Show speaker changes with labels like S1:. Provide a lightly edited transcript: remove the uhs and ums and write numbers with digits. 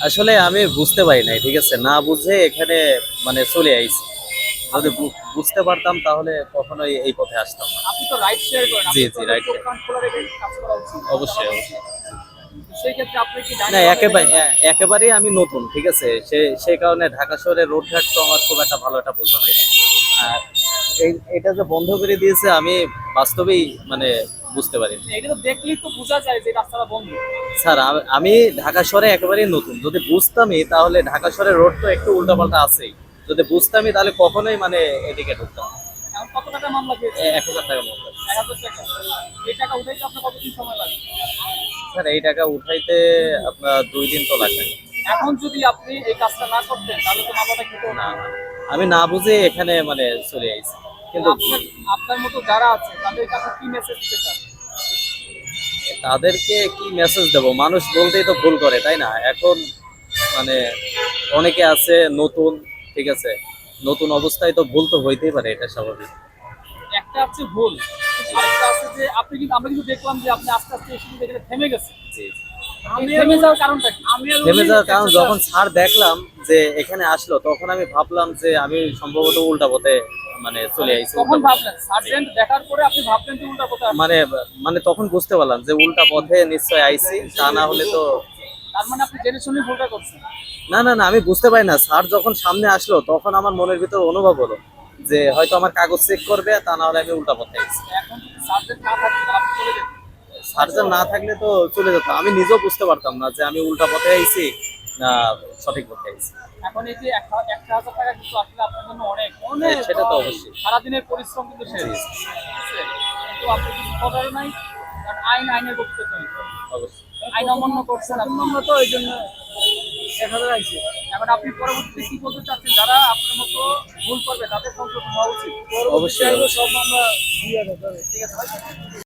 S1: আসলে আমি বুঝতে পারি নাই, ঠিক আছে, না বুঝে এখানে মানে চলে আইছি। যদি বুঝতে পারতাম তাহলে কখনোই এই পথে আসতাম না।
S2: আপনি তো রাইড শেয়ার করেন,
S1: জি
S2: আপনি তো
S1: জি,
S2: আসলে
S1: রাইট।
S2: চোখ কান খোলা রেখে কাজ করা উচিত,
S1: অবশ্যই
S2: চালানো
S1: অবশ্যই।
S2: উচিত। তো সেই ক্ষেত্রে আপনি কি
S1: না,
S2: ডাইনে বামে
S1: একেবারে
S2: দেখেন না?
S1: একেবারেই আমি নতুন, ঠিক আছে, সেই কারণে ঢাকা শহরে রোড ঘাট তো আমার খুব একটা ভালো একটা বোঝা নাই। আর এটা যে বন্ধ করে দিয়েছে আমি বাস্তবেই মানে বুঝতে পারিনি।
S2: এটা তো দেখলেই তো বোঝা যায় যে রাস্তাটা বন্ধ।
S1: স্যার, আমি ঢাকা শহরে একেবারেই নতুন, যদি বুঝতামই তাহলে ঢাকা শহরের রোড তো একটু উল্টাপাল্টা আছেই। যদি বুঝতামই তাহলে কখনোই মানে এদিকে ঢুকতাম না।
S2: এখন কত টাকা মামলা দিয়েছে?
S1: 1,000 টাকা মতো।
S2: ১,০০০ টাকা। এই টাকা উঠাইতে আপনার কতদিন সময় লাগে?
S1: স্যার, এই টাকা উঠাইতে আপনার 2 দিন তো লাগবে।
S2: এখন যদি আপনি এই কাজটা না করতেন তাহলে তো মামলাটা খেতে হতো
S1: না
S2: না।
S1: না, আমি না বুঝে এখানে মানে চলে আইছি
S2: তো
S1: কিন্তু।
S2: আপনার আপনার মতো যারা আছে তাদের কাছে কি মেসেজ দিতে চান?
S1: তাদেরকে কি মেসেজ দেব, মানুষ বলতেই তো ভুল করে, তাই না? এখন মানে অনেকে আছে নতুন, ঠিক আছে, নতুন অবস্থায় তো ভুল তো হইতেই পারে, এটা স্বাভাবিক।
S2: একটা হচ্ছে ভুল, আরেকটা আছে যে আপনি কিন্তু আমরা কিন্তু দেখলাম যে আপনি আস্তে আস্তে এসে কিন্তু এখানে থেমে গেছেন।
S1: জি জি।
S2: এই থেমে যাওয়ার কারণটা কি?
S1: থেমে যাওয়ার কারণ, যখন স্যার দেখলাম যে এখানে আসলো, তখন আমি ভাবলাম যে আমি সম্ভবত উল্টা পথে মানে চলে
S2: মানে
S1: আইছি,
S2: কখন
S1: উল্টা পথে।
S2: ভাবলেন
S1: জি।
S2: সার্জেন্ট দেখার পরে আপনি ভাবলেন যে উল্টা পথে আসছেন?
S1: মানে মানে তখন বুঝতে পারলাম যে উল্টা পথে নিশ্চয় আইছি, তা না হলে তো।
S2: তার মানে আপনি জেনে শুনে ভুলটা করছেন।
S1: না না না, আমি বুঝতে পারি না, স্যার যখন সামনে আসলো তখন আমার মনের ভিতর অনুভব হলো যে হয়তো আমার কাগজ চেক করবে, তা না হলে আমি উল্টা পথে আইছি।
S2: এখন যদি সার্জেন্ট না থাকে তাহলে আপনি চলে যেতেন।
S1: সার্জন না থাকলে তো চলে যেতাম, আমি নিজেও বুঝতে পারতাম না যে আমি উল্টা পথে আইছি না সঠিক পথে আইছি।
S2: এখন এই যে ১,০০০ টাকা কিন্তু আসলে আপনার জন্য অনেক অনেক
S1: সেটা তো অবশ্যই।
S2: সারাদিনের পরিশ্রম কিন্তু শেষ,
S1: জি জি,
S2: ঠিক আছে? কিন্তু আপনি কিছু করার নাই, কারণ আইনের বক্তব্য চলবে।
S1: অবশ্যই।
S2: আইন অমান্য করছেন আপনি, মামলা তো এই জন্য ১,০০০ আইছে। এখন আপনি পরবর্তীতে কি বলতে চাচ্ছেন, যারা আপনার মতো ভুল করবে তাদের সংশোধন হওয়া উচিত? পরবর্তীতে
S1: অবশ্যই
S2: চাইবো
S1: অবশ্যই।
S2: সব মামলা দিয়ে দেবে, ঠিক আছে ভাই?